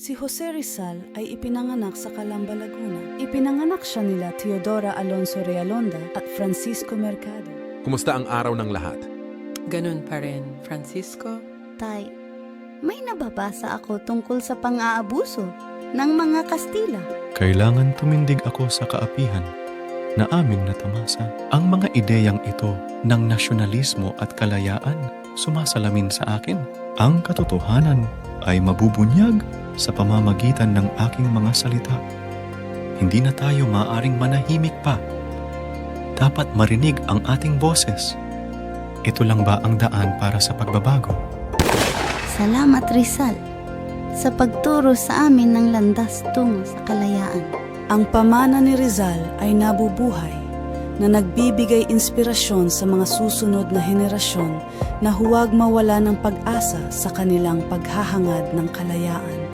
Si Jose Rizal ay ipinanganak sa Calamba, Laguna. Ipinanganak siya nila Teodora Alonso Realonda at Francisco Mercado. Kumusta ang araw ng lahat? Ganun pa rin, Francisco. Tay, may nababasa ako tungkol sa pang-aabuso ng mga Kastila. Kailangan tumindig ako sa kaapihan na aming natamasa. Ang mga ideyang ito ng nasyonalismo at kalayaan sumasalamin sa akin. Ang katotohanan ay mabubunyag sa pamamagitan ng aking mga salita. Hindi na tayo maaaring manahimik pa. Dapat marinig ang ating boses. Ito lang ba ang daan para sa pagbabago? Salamat, Rizal, sa pagturo sa amin ng landas tungo sa kalayaan. Ang pamana ni Rizal ay nabubuhay na nagbibigay inspirasyon sa mga susunod na henerasyon na huwag mawala ng pag-asa sa kanilang paghahangad ng kalayaan.